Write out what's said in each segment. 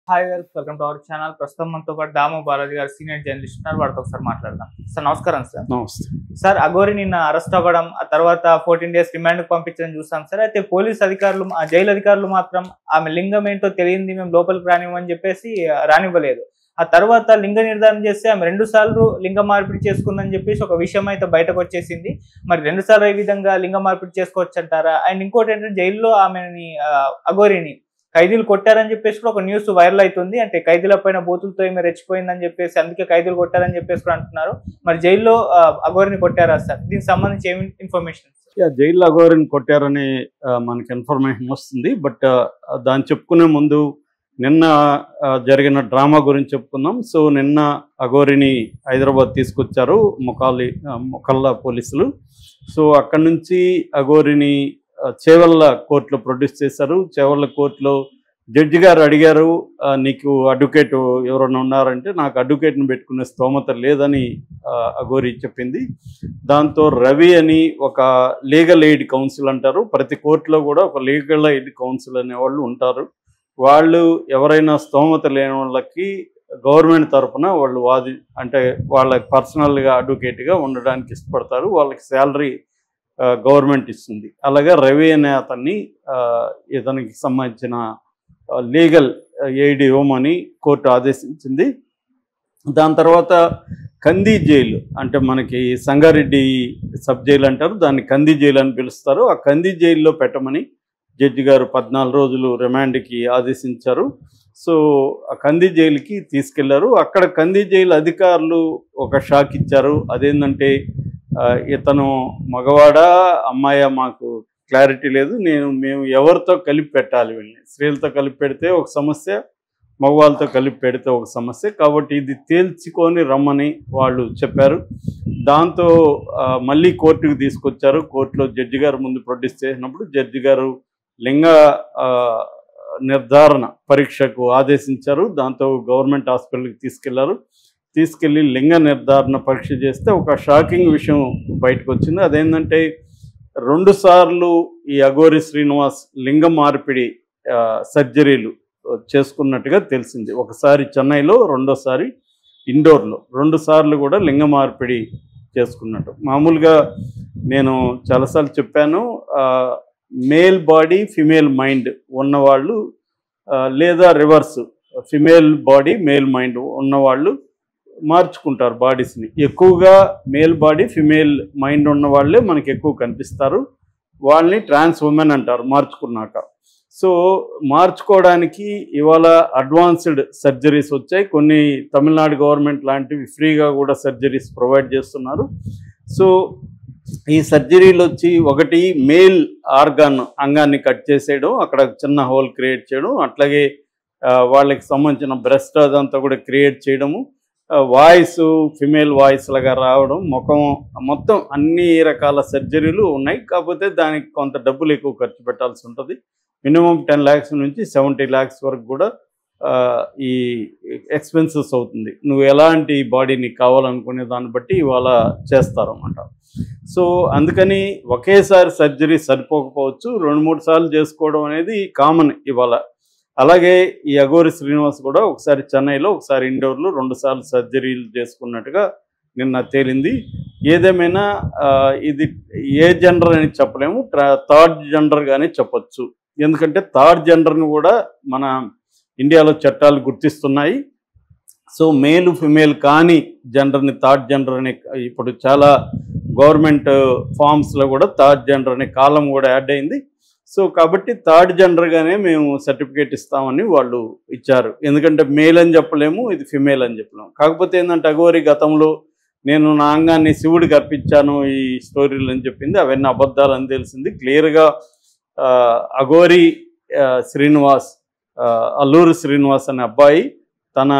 Hi గారు, welcome to our channel. ప్రస్తుతం మనతో పాటు దాము బాలాజీ గారు సీనియర్ జర్నలిస్ట్ ఉన్నారు. వారితో ఒకసారి మాట్లాడదాం. సార్ నమస్కారం. సార్ నమస్తే సార్, అఘోరి నిన్న అరెస్ట్ అవ్వడం, ఆ తర్వాత 14 days రిమాండ్ పంపించడం చూస్తాం సార్. అయితే పోలీస్ అధికారులు, జైలు అధికారులు మాత్రం ఆమె లింగం ఏంటో తెలియంది, మేము లోపలికి రానివ్వని చెప్పేసి రానివ్వలేదు. ఆ తర్వాత లింగ నిర్ధారణ చేస్తే ఆమె 2 సార్లు లింగ మార్పిడి చేసుకుందని చెప్పేసి ఒక విషయం అయితే బయటకు వచ్చేసింది. మరి 2 సార్లు ఈ విధంగా లింగ మార్పిడి చేసుకోవచ్చు అంటారా? అండ్ ఇంకోటి ఏంటంటే, జైల్లో ఆమెని అఘోరిని ఖైదీలు కొట్టారని చెప్పేసి కూడా ఒక న్యూస్ వైరల్ అవుతుంది. అంటే ఖైదీల పైన బూతులతో ఏమి రెచ్చిపోయిందని చెప్పేసి అందుకే ఖైదీలు కొట్టారని చెప్పేసి కూడా అంటున్నారు. మరి జైల్లో అఘోరిని కొట్టారా సార్? దీనికి సంబంధించి ఏమి ఇన్ఫర్మేషన్? జైల్లో అఘోరిని కొట్టారని మనకి ఇన్ఫర్మేషన్ వస్తుంది. బట్ దాన్ని చెప్పుకునే ముందు నిన్న జరిగిన డ్రామా గురించి చెప్పుకుందాం. సో నిన్న అఘోరిని హైదరాబాద్ తీసుకొచ్చారు మొకల్లా పోలీసులు. సో అక్కడి నుంచి అఘోరిని చేవెళ్ళ కోర్టులో ప్రొడ్యూస్ చేశారు. చేవెళ్ళ కోర్టులో జడ్జి గారు అడిగారు, నీకు అడ్వకేట్ ఎవరైనా ఉన్నారంటే, నాకు అడ్వకేట్ని పెట్టుకునే స్తోమత లేదని అఘోరి చెప్పింది. దాంతో రవి అని ఒక లీగల్ ఎయిడ్ కౌన్సిల్ అంటారు, ప్రతి కోర్టులో కూడా ఒక లీగల్ ఎయిడ్ కౌన్సిల్ అనేవాళ్ళు ఉంటారు. వాళ్ళు ఎవరైనా స్తోమత లేని వాళ్ళకి గవర్నమెంట్ తరఫున వాళ్ళు అంటే వాళ్ళకి పర్సనల్గా అడ్వకేట్గా ఉండడానికి ఇష్టపడతారు. వాళ్ళకి శాలరీ గవర్నమెంట్ ఇస్తుంది. అలాగే రవి అనే అతన్ని ఇతనికి సంబంధించిన లీగల్ ఎయిడ్ ఇవ్వమని కోర్టు ఆదేశించింది. దాని తర్వాత కంది జైలు, అంటే మనకి సంగారెడ్డి సబ్ జైలు అంటారు, దాన్ని కంది జైలు అని పిలుస్తారు. ఆ కంది జైల్లో పెట్టమని జడ్జి గారు 14 రోజులు రిమాండ్కి ఆదేశించారు. సో ఆ కంది జైలుకి తీసుకెళ్లారు. అక్కడ కంది జైలు అధికారులు ఒక షాక్ ఇచ్చారు. అదేంటంటే, ఇతను మగవాడా అమ్మాయా మాకు క్లారిటీ లేదు, మేము ఎవరితో కలిపి పెట్టాలి, వీళ్ళని స్త్రీలతో కలిపి పెడితే ఒక సమస్య, మగవాళ్ళతో కలిపి పెడితే ఒక సమస్య, కాబట్టి ఇది తేల్చుకొని రమ్మని వాళ్ళు చెప్పారు. దాంతో మళ్ళీ కోర్టుకు తీసుకొచ్చారు. కోర్టులో జడ్జి గారు ముందు ప్రొడ్యూస్ చేసినప్పుడు జడ్జి గారు లింగ నిర్ధారణ పరీక్షకు ఆదేశించారు. దాంతో గవర్నమెంట్ హాస్పిటల్కి తీసుకెళ్ళి లింగ నిర్ధారణ పరీక్ష చేస్తే ఒక షాకింగ్ విషయం బయటకు వచ్చింది. అదేంటంటే, 2 సార్లు ఈ అఘోరి శ్రీనివాస్ లింగ మార్పిడి సర్జరీలు చేసుకున్నట్టుగా తెలిసింది. ఒకసారి చెన్నైలో, రెండోసారి ఇండోర్లో, 2 సార్లు కూడా లింగ మార్పిడి చేసుకున్నట్టు. మామూలుగా నేను చాలాసార్లు చెప్పాను, మేల్ బాడీ ఫిమేల్ మైండ్ ఉన్నవాళ్ళు, లేదా reverse female body male mind ఉన్నవాళ్ళు మార్చుకుంటారు బాడీస్ని. ఎక్కువగా మేల్ బాడీ ఫిమేల్ మైండ్ ఉన్న వాళ్ళే మనకి ఎక్కువ కనిపిస్తారు. వాళ్ళని ట్రాన్స్ ఉమెన్ అంటారు మార్చుకున్నాక. సో మార్చుకోవడానికి ఇవాళ అడ్వాన్స్డ్ సర్జరీస్ వచ్చాయి. కొన్ని తమిళనాడు గవర్నమెంట్ లాంటివి ఫ్రీగా కూడా సర్జరీస్ ప్రొవైడ్ చేస్తున్నారు. సో ఈ సర్జరీలు వచ్చి, ఒకటి మేల్ అంగాన్ని కట్ చేసేయడం, అక్కడ చిన్న హోల్ క్రియేట్ చేయడం, అట్లాగే వాళ్ళకి సంబంధించిన బ్రెస్ట్ అదంతా కూడా క్రియేట్ చేయడము, వాయిస్ ఫిమేల్ వాయిస్ లాగా రావడం, ముఖం, మొత్తం అన్ని రకాల సర్జరీలు ఉన్నాయి. కాకపోతే దానికి కొంత డబ్బులు ఎక్కువ ఖర్చు పెట్టాల్సి ఉంటుంది. మినిమం 10 lakhs నుంచి 70 lakhs వరకు కూడా ఈ ఎక్స్పెన్సెస్ అవుతుంది. నువ్వు ఎలాంటి బాడీ నీకు కావాలనుకునే దాన్ని బట్టి ఇవాళ చేస్తారన్నమాట. సో అందుకని ఒకేసారి సర్జరీ సరిపోకపోవచ్చు, 2-3 సార్లు చేసుకోవడం అనేది కామన్ ఇవాళ. అలాగే ఈ అఘోరి శ్రీనివాస్ కూడా ఒకసారి చెన్నైలో, ఒకసారి ఇండోర్లో 2 సార్లు సర్జరీలు చేసుకున్నట్టుగా నిన్న తేలింది. ఏదేమైనా ఇది ఏ జెండర్ అని చెప్పలేము, థర్డ్ జెండర్గానే చెప్పచ్చు. ఎందుకంటే థర్డ్ జెండర్ని కూడా మన ఇండియాలో చట్టాలు గుర్తిస్తున్నాయి. సో మేలు ఫిమేల్ కానీ జెండర్ని థర్డ్ జెండర్ అని ఇప్పుడు చాలా గవర్నమెంట్ ఫామ్స్లో కూడా థర్డ్ జెండర్ అనే కాలం కూడా యాడ్ అయింది. సో కాబట్టి థర్డ్ జెండర్గానే మేము సర్టిఫికేట్ ఇస్తామని వాళ్ళు ఇచ్చారు. ఎందుకంటే మేల్ అని చెప్పలేము, ఇది ఫిమేల్ అని చెప్పలేము. కాకపోతే ఏంటంటే, అఘోరి గతంలో నేను నా అంగాన్ని శివుడికి అర్పించాను ఈ స్టోరీలు అని చెప్పింది. అవన్నీ అబద్ధాలు అని తెలిసింది క్లియర్గా. అఘోరి శ్రీనివాస్, అల్లూరి శ్రీనివాస్ అనే అబ్బాయి తన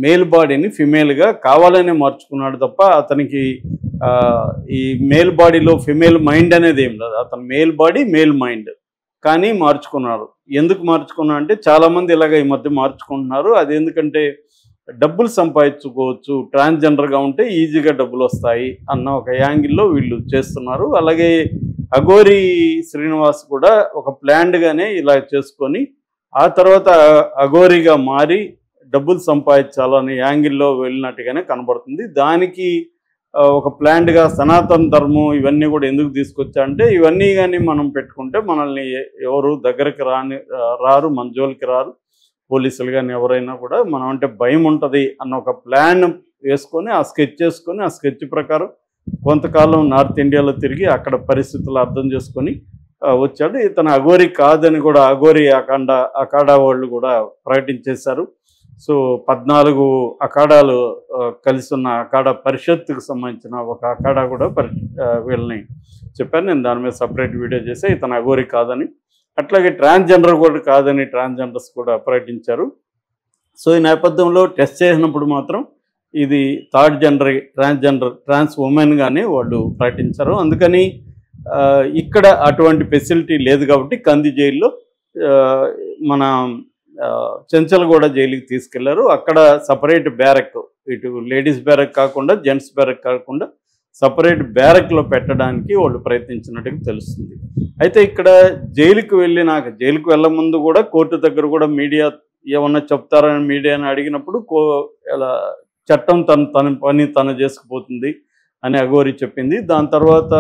మేల్ బాడీని ఫిమేల్గా కావాలనే మార్చుకున్నాడు తప్ప, అతనికి ఈ మేల్ బాడీలో ఫిమేల్ మైండ్ అనేది ఏం లేదు. అతను మేల్ బాడీ మేల్ మైండ్ కానీ మార్చుకున్నారు. ఎందుకు మార్చుకున్నా అంటే, చాలామంది ఇలాగ ఈ మధ్య మార్చుకుంటున్నారు. అది ఎందుకంటే డబ్బులు సంపాదించుకోవచ్చు, ట్రాన్స్జెండర్గా ఉంటే ఈజీగా డబ్బులు వస్తాయి అన్న ఒక యాంగిల్లో వీళ్ళు చేస్తున్నారు. అలాగే అఘోరి శ్రీనివాస్ కూడా ఒక ప్లాన్డ్గానే ఇలా చేసుకొని ఆ తర్వాత అఘోరిగా మారి డబ్బులు సంపాదించాలనే యాంగిల్లో వెళ్ళినట్టుగానే కనబడుతుంది. దానికి ఒక ప్లాన్డ్గా సనాతన ధర్మం ఇవన్నీ కూడా ఎందుకు తీసుకొచ్చా అంటే, ఇవన్నీ కానీ మనం పెట్టుకుంటే మనల్ని ఎవరు దగ్గరికి రారు, మన జోలికి రారు, పోలీసులు కానీ ఎవరైనా కూడా. మనం అంటే భయం ఉంటుంది అన్న ఒక ప్లాన్ వేసుకొని ఆ స్కెచ్ చేసుకొని ఆ స్కెచ్ ప్రకారం కొంతకాలం నార్త్ ఇండియాలో తిరిగి అక్కడ పరిస్థితులు అర్థం చేసుకొని వచ్చాడు. ఇతను అఘోరి కాదని కూడా అఘోరి అఖాడా వాళ్ళు కూడా ప్రకటించేశారు. సో 14 అఖాడాలు కలిసి ఉన్న అఖాడా పరిషత్తుకు సంబంధించిన ఒక అఖాడా కూడా వీళ్ళని చెప్పారు. నేను దాని మీద సపరేట్ వీడియో చేసి ఇతను అఘోరి కాదని, అట్లాగే ట్రాన్స్జెండర్ కూడా కాదని ట్రాన్స్జెండర్స్ కూడా ప్రకటించారు. సో ఈ నేపథ్యంలో టెస్ట్ చేసినప్పుడు మాత్రం ఇది థర్డ్ జెండర్ ట్రాన్స్ ఉమెన్గానే వాళ్ళు ప్రకటించారు. అందుకని ఇక్కడ అటువంటి ఫెసిలిటీ లేదు కాబట్టి కంది జైల్లో మన చెంచల్గూడ జైలుకి తీసుకెళ్లారు. అక్కడ సపరేట్ బ్యారక్, ఇటు లేడీస్ బ్యారక్ కాకుండా జెంట్స్ బ్యారక్ కాకుండా సపరేట్ బ్యారక్లో పెట్టడానికి వాళ్ళు ప్రయత్నించినట్టుగా తెలుస్తుంది. అయితే ఇక్కడ జైలుకి వెళ్ళే ముందు కూడా కోర్టు దగ్గర కూడా మీడియా ఏమన్నా చెప్తారని మీడియాని అడిగినప్పుడు చట్టం తన పని తను చేసుకుపోతుంది అని అఘోరి చెప్పింది. దాని తర్వాత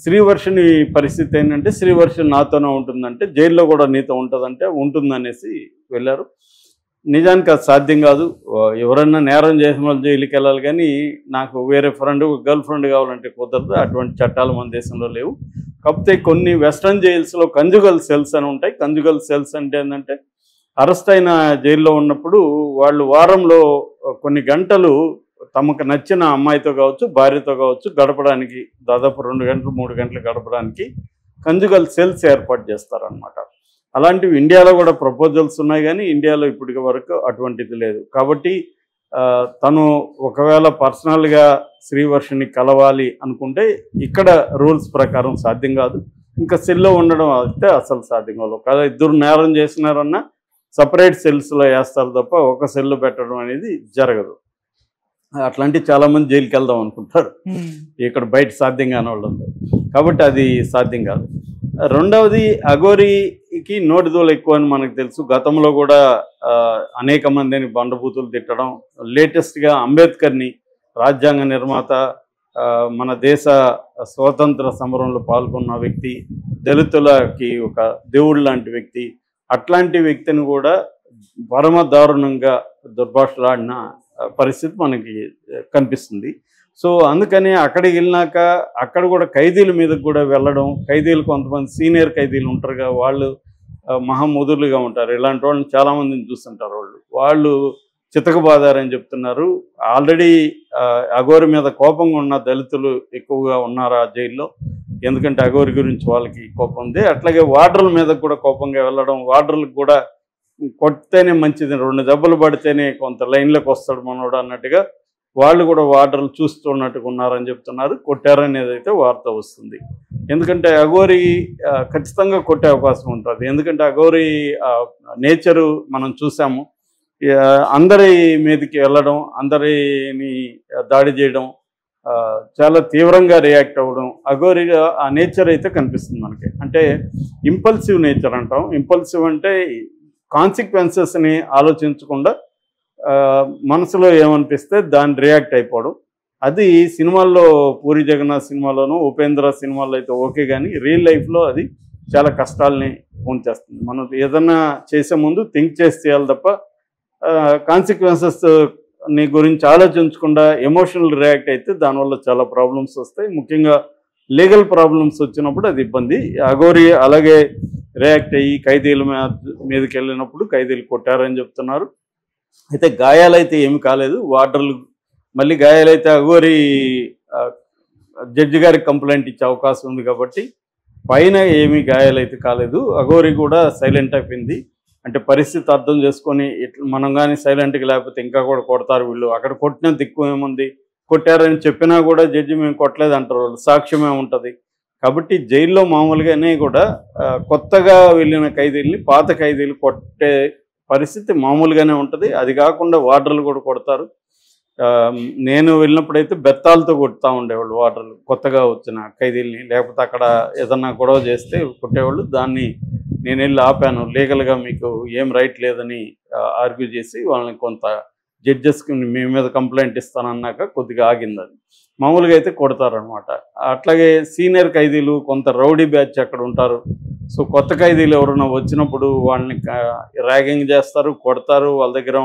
శ్రీవర్షిని పరిస్థితి ఏంటంటే, శ్రీవర్షి నాతోనే ఉంటుందంటే, జైల్లో కూడా నీతో ఉంటుందంటే ఉంటుందనేసి వెళ్ళారు. నిజానికి అది సాధ్యం కాదు. ఎవరన్నా నేరం చేసిన వాళ్ళు జైలుకి వెళ్ళాలి, కానీ నాకు వేరే గర్ల్ ఫ్రెండ్ కావాలంటే కుదరదు. అటువంటి చట్టాలు మన దేశంలో లేవు. కాకపోతే కొన్ని వెస్ట్రన్ జైల్స్లో కంజుగల్ సెల్స్ అని ఉంటాయి. కంజుగల్ సెల్స్ అంటే ఏంటంటే, అరెస్ట్ అయిన జైల్లో ఉన్నప్పుడు వాళ్ళు వారంలో కొన్ని గంటలు తమకు నచ్చిన అమ్మాయితో కావచ్చు, భార్యతో కావచ్చు గడపడానికి, దాదాపు 2 గంటలు 3 గంటలు గడపడానికి కంజుగల్ సెల్స్ ఏర్పాటు చేస్తారనమాట. అలాంటివి ఇండియాలో కూడా ప్రపోజల్స్ ఉన్నాయి, కానీ ఇండియాలో ఇప్పటి వరకు అటువంటిది లేదు. కాబట్టి తను ఒకవేళ పర్సనల్గా శ్రీవర్షిని కలవాలి అనుకుంటే ఇక్కడ రూల్స్ ప్రకారం సాధ్యం కాదు. ఇంకా సెల్లో ఉండడం అయితే అసలు సాధ్యం కాదు. కదా, ఇద్దరు నేరం చేసినారన్నా సపరేట్ సెల్స్లో వేస్తారు తప్ప ఒక సెల్లో పెట్టడం అనేది జరగదు. అట్లాంటి చాలామంది జైలుకి వెళ్దాం అనుకుంటారు, ఇక్కడ బయట సాధ్యం కాని వాళ్ళు ఉన్నారు. కాబట్టి అది సాధ్యం కాదు. రెండవది, అఘోరికి నోటిదోలు ఎక్కువ అని మనకు తెలుసు. గతంలో కూడా అనేక మందిని బండబూతులు తిట్టడం, లేటెస్ట్గా అంబేద్కర్ని రాజ్యాంగ నిర్మాత, మన దేశ స్వాతంత్ర సమరంలో పాల్గొన్న వ్యక్తి, దళితులకి ఒక దేవుడు లాంటి వ్యక్తి, అట్లాంటి వ్యక్తిని కూడా పరమ దారుణంగా దుర్భాషలాడిన పరిస్థితి మనకి కనిపిస్తుంది. సో అందుకని అక్కడికి వెళ్ళినాక అక్కడ కూడా ఖైదీల మీదకి కూడా వెళ్ళడం, ఖైదీలు కొంతమంది సీనియర్ ఖైదీలు ఉంటారుగా, వాళ్ళు మహాముదురులుగా ఉంటారు. ఇలాంటి వాళ్ళని చాలామందిని చూస్తుంటారు. వాళ్ళు చితకబాదారని చెప్తున్నారు. ఆల్రెడీ అఘోరి మీద కోపంగా ఉన్న దళితులు ఎక్కువగా ఉన్నారు ఆ జైల్లో. ఎందుకంటే అఘోరి గురించి వాళ్ళకి కోపం ఉంది. అట్లాగే వార్డర్ల మీద కూడా కోపంగా వెళ్ళడం, వార్డర్లకు కూడా కొడితేనే మంచిది, 2 దెబ్బలు పడితేనే కొంత లైన్లోకి వస్తాడు మనోడు అన్నట్టుగా వాళ్ళు కూడా వార్డర్లు చూస్తున్నట్టుగా ఉన్నారని చెప్తున్నారు. కొట్టారనేది అయితే వార్త వస్తుంది. ఎందుకంటే అఘోరి ఖచ్చితంగా కొట్టే అవకాశం ఉంటుంది. ఎందుకంటే అఘోరి నేచరు మనం చూసాము. అందరి మీదకి వెళ్ళడం, అందరిని దాడి చేయడం, చాలా తీవ్రంగా రియాక్ట్ అవ్వడం, అఘోరిగా ఆ నేచర్ అయితే కనిపిస్తుంది మనకి. అంటే ఇంపల్సివ్ నేచర్ అంటాం. ఇంపల్సివ్ అంటే కాన్సిక్వెన్సెస్ని ఆలోచించకుండా మనసులో ఏమనిపిస్తే దాన్ని రియాక్ట్ అయిపోవడం. అది సినిమాల్లో పూరి జగన్నాథ్ సినిమాలోనూ ఉపేంద్ర సినిమాల్లో అయితే ఓకే, కానీ రియల్ లైఫ్లో అది చాలా కష్టాలని పొందేస్తుంది. మనం ఏదన్నా చేసే ముందు థింక్ చేసి చేయాలి తప్ప కాన్సిక్వెన్సెస్ని గురించి ఆలోచించకుండా ఎమోషనల్ రియాక్ట్ అయితే దానివల్ల చాలా ప్రాబ్లమ్స్ వస్తాయి. ముఖ్యంగా లీగల్ ప్రాబ్లమ్స్ వచ్చినప్పుడు అది ఇబ్బంది. అఘోరి అలాగే రియాక్ట్ అయ్యి ఖైదీల మీదకి వెళ్ళినప్పుడు ఖైదీలు కొట్టారని చెప్తున్నారు. అయితే గాయాలైతే ఏమి కాలేదు. వార్డర్లు మళ్ళీ గాయాలైతే అఘోరి జడ్జి గారికి కంప్లైంట్ ఇచ్చే అవకాశం ఉంది కాబట్టి పైన ఏమీ గాయాలైతే కాలేదు. అఘోరి కూడా సైలెంట్ అయిపోయింది. అంటే పరిస్థితి అర్థం చేసుకొని మనం కానీ సైలెంట్గా లేకపోతే ఇంకా కూడా కొడతారు వీళ్ళు, అక్కడ కొట్టినంత ఎక్కువ ఏముంది, కొట్టారని చెప్పినా కూడా జడ్జి మేము కొట్టలేదు అంటారు వాళ్ళు, సాక్ష్యమే ఉంటుంది. కాబట్టి జైల్లో మామూలుగానే కూడా కొత్తగా వెళ్ళిన ఖైదీల్ని పాత ఖైదీలు కొట్టే పరిస్థితి మామూలుగానే ఉంటుంది. అది కాకుండా వార్డర్లు కూడా కొడతారు. నేను వెళ్ళినప్పుడైతే బెత్తాలతో కొడుతూ ఉండేవాళ్ళు వార్డర్లు, కొత్తగా వచ్చిన ఖైదీల్ని. లేకపోతే అక్కడ ఏదన్నా గొడవ చేస్తే కొట్టేవాళ్ళు. దాన్ని నేను వెళ్ళి ఆపాను, లీగల్గా మీకు ఏం రైట్ లేదని ఆర్గ్యూ చేసి వాళ్ళని కొంత జడ్జెస్కి మీ మీద కంప్లైంట్ ఇస్తానన్నాక కొద్దిగా ఆగింది. అది మామూలుగా అయితే కొడతారనమాట. అట్లాగే సీనియర్ ఖైదీలు కొంత రౌడీ బ్యాచ్ అక్కడ ఉంటారు. సో కొత్త ఖైదీలు ఎవరైనా వచ్చినప్పుడు వాళ్ళని ర్యాగింగ్ చేస్తారు, కొడతారు. వాళ్ళ దగ్గర